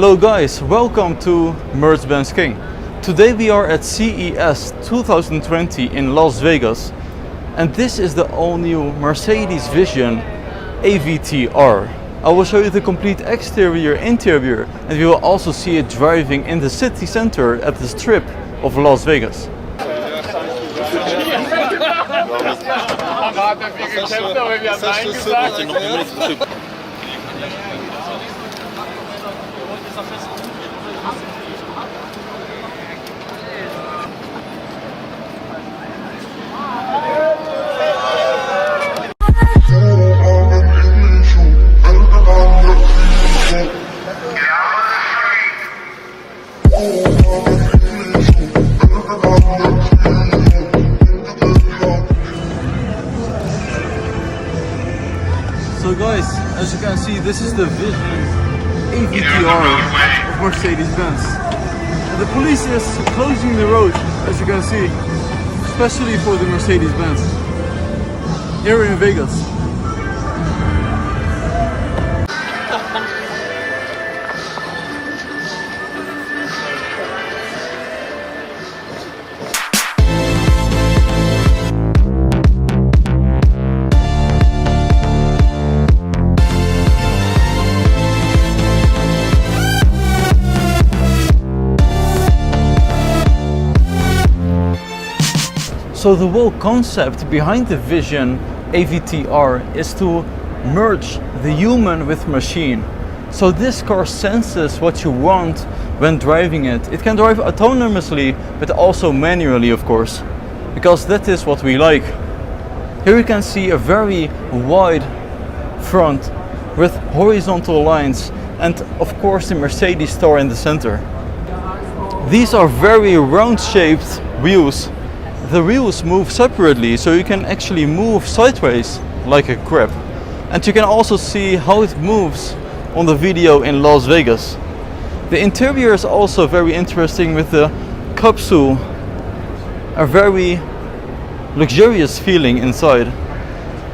Hello guys, welcome to Mercedes-Benz King. Today we are at CES 2020 in Las Vegas, and this is the all-new Mercedes Vision AVTR. I will show you the complete exterior, interior, and we will also see it driving in the city center at the Strip of Las Vegas. So guys, as you can see, this is the Vision AVTR of Mercedes-Benz. And the police is closing the road, as you can see, especially for the Mercedes-Benz here in Vegas. So the whole concept behind the Vision AVTR is to merge the human with machine. So this car senses what you want when driving it. It can drive autonomously, but also manually, of course, because that is what we like. Here you can see a very wide front with horizontal lines and of course the Mercedes star in the center. These are very round shaped wheels. The wheels move separately, so you can actually move sideways like a crab. And you can also see how it moves on the video in Las Vegas. The interior is also very interesting with the capsule, a very luxurious feeling inside.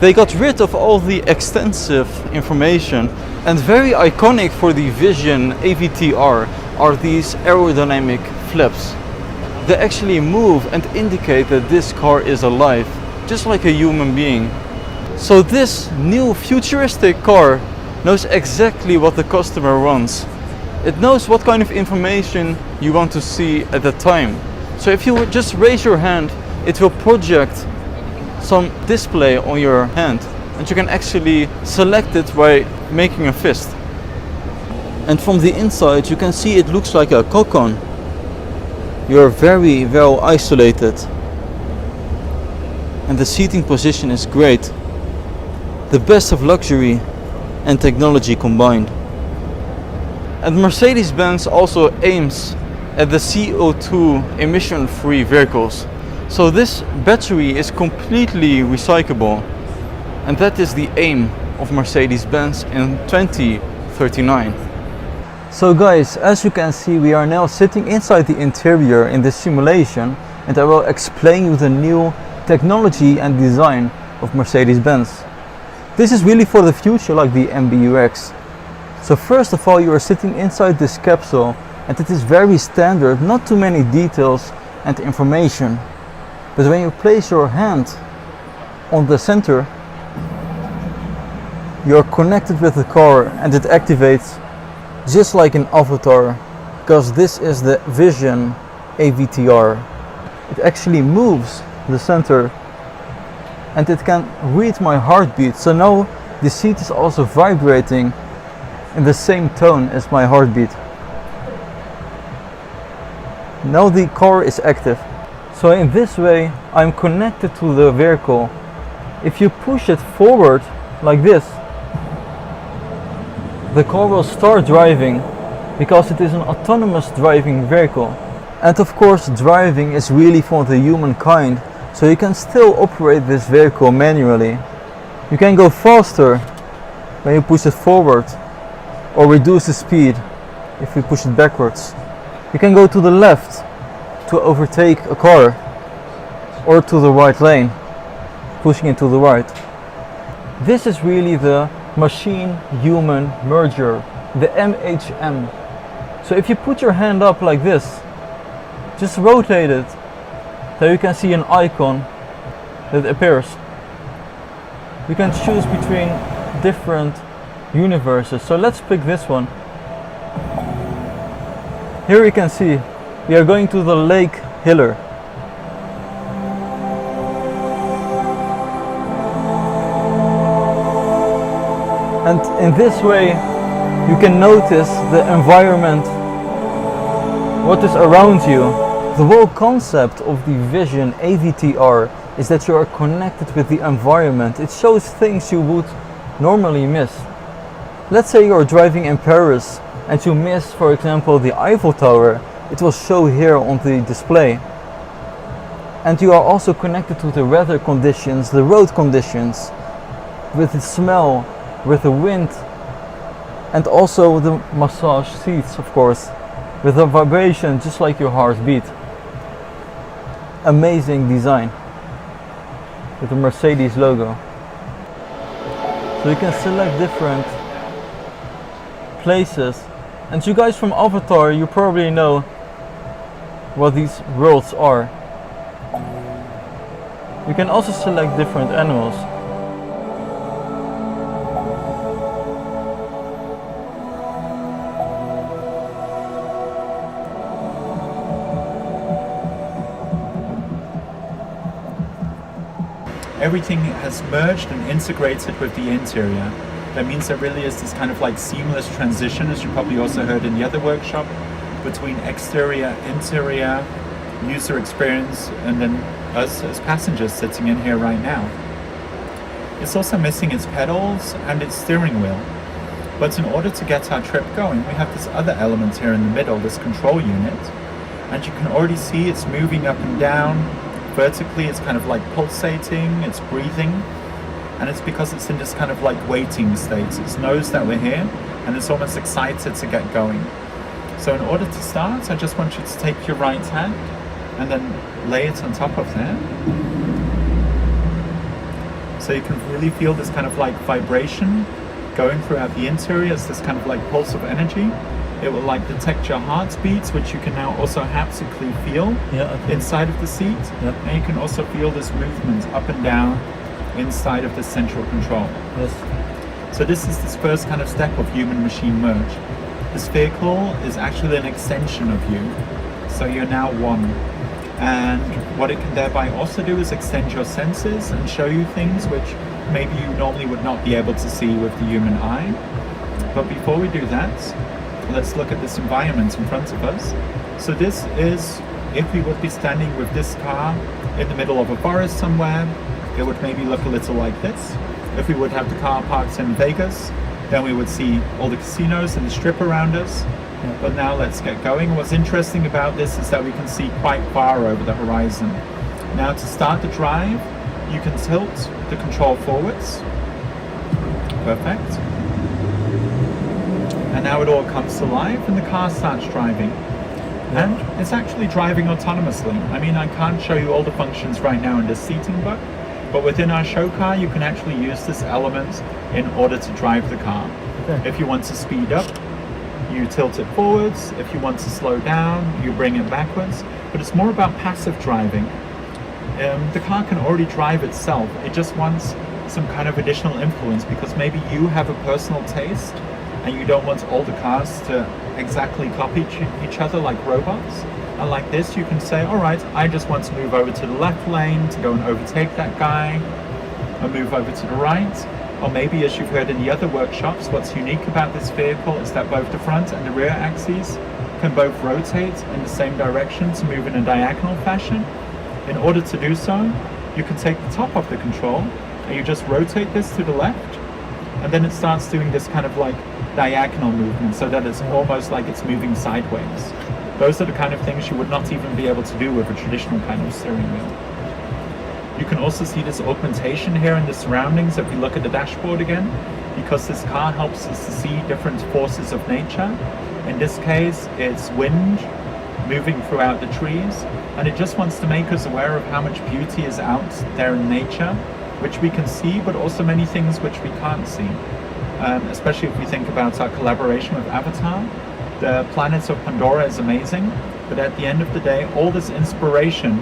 They got rid of all the extensive information, and very iconic for the Vision AVTR are these aerodynamic flaps. They actually move and indicate that this car is alive, just like a human being. So this new futuristic car knows exactly what the customer wants. It knows what kind of information you want to see at the time. So if you just raise your hand, it will project some display on your hand, and you can actually select it by making a fist. And from the inside you can see it looks like a cocoon. You're very well isolated, and the seating position is great. The best of luxury and technology combined. And Mercedes-Benz also aims at the CO2 emission-free vehicles. So this battery is completely recyclable, and that is the aim of Mercedes-Benz in 2039. So guys, as you can see, we are now sitting inside the interior in this simulation, and I will explain you the new technology and design of Mercedes-Benz. This is really for the future, like the MBUX. So first of all, you are sitting inside this capsule, and it is very standard, not too many details and information. But when you place your hand on the center, you are connected with the car, and it activates just like an avatar, because this is the Vision AVTR. It actually moves the center, and it can read my heartbeat. So now the seat is also vibrating in the same tone as my heartbeat. Now the car is active. So in this way I'm connected to the vehicle. If you push it forward like this, the car will start driving, because it is an autonomous driving vehicle. And of course driving is really for the humankind, so you can still operate this vehicle manually. You can go faster when you push it forward, or reduce the speed if you push it backwards. You can go to the left to overtake a car, or to the right lane, pushing it to the right. This is really the machine-human merger, the MHM. So if you put your hand up like this, just rotate it, so you can see an icon that appears. You can choose between different universes. So let's pick this one. Here you can see we are going to the Lake Hiller. And in this way you can notice the environment, what is around you. The whole concept of the Vision AVTR is that you are connected with the environment. It shows things you would normally miss. Let's say you're driving in Paris and you miss, for example, the Eiffel Tower. It will show here on the display. And you are also connected to the weather conditions, the road conditions, with the smell, with the wind, and also the massage seats, of course, with the vibration just like your heart beat. Amazing design with the Mercedes logo. So you can select different places, and you guys from AVTR, you probably know what these worlds are. You can also select different animals. Everything has merged and integrated with the interior. That means there really is this kind of like seamless transition, as you probably also heard in the other workshop, between exterior, interior, user experience, and then us as passengers sitting in here right now. It's also missing its pedals and its steering wheel. But in order to get our trip going, we have this other element here in the middle, this control unit. And you can already see it's moving up and down. Vertically, it's kind of like pulsating, it's breathing, and it's because it's in this kind of like waiting state. It knows that we're here, and it's almost excited to get going. So in order to start, I just want you to take your right hand and then lay it on top of there. So you can really feel this kind of like vibration going throughout the interior. It's this kind of like pulse of energy. It will like detect your heartbeats, which you can now also haptically feel inside of the seat. And you can also feel this movement up and down inside of the central control. Yes. So this is this first kind of step of human-machine merge. This vehicle is actually an extension of you. So you're now one. And what it can thereby also do is extend your senses and show you things which maybe you normally would not be able to see with the human eye. But before we do that, let's look at this environment in front of us. So this is, if we would be standing with this car in the middle of a forest somewhere, it would maybe look a little like this. If we would have the car parked in Vegas, then we would see all the casinos and the strip around us. But now let's get going. What's interesting about this is that we can see quite far over the horizon. Now to start the drive, you can tilt the control forwards. Perfect. And now it all comes to life and the car starts driving. And it's actually driving autonomously. I mean, I can't show you all the functions right now in this seating book, but within our show car, you can actually use this element in order to drive the car. Okay. If you want to speed up, you tilt it forwards. If you want to slow down, you bring it backwards. But it's more about passive driving. The car can already drive itself. It just wants some kind of additional influence because maybe you have a personal taste and you don't want all the cars to exactly copy each other like robots. And like this, you can say, all right, I just want to move over to the left lane to go and overtake that guy, or move over to the right. Or maybe, as you've heard in the other workshops, what's unique about this vehicle is that both the front and the rear axes can both rotate in the same direction to move in a diagonal fashion. In order to do so, you can take the top off the control and you just rotate this to the left, and then it starts doing this kind of like diagonal movement so that it's almost like it's moving sideways. Those are the kind of things you would not even be able to do with a traditional kind of steering wheel. You can also see this augmentation here in the surroundings if we look at the dashboard again, because this car helps us to see different forces of nature. In this case, it's wind moving throughout the trees, and it just wants to make us aware of how much beauty is out there in nature, which we can see, but also many things which we can't see. Especially if we think about our collaboration with AVTR. The planets of Pandora is amazing, but at the end of the day, all this inspiration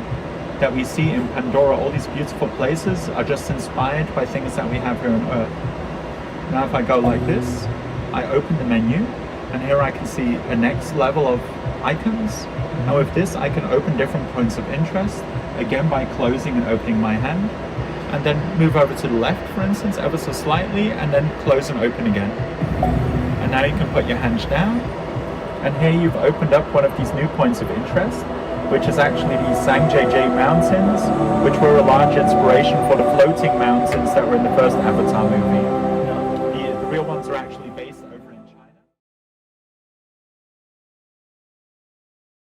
that we see in Pandora, all these beautiful places, are just inspired by things that we have here on Earth. Now if I go like this, I open the menu, and here I can see a next level of icons. Now with this, I can open different points of interest, again by closing and opening my hand, and then move over to the left, for instance, ever so slightly, and then close and open again. And now you can put your hands down, and here you've opened up one of these new points of interest, which is actually the Sangjay Mountains, which were a large inspiration for the floating mountains that were in the first Avatar movie. The real ones are actually based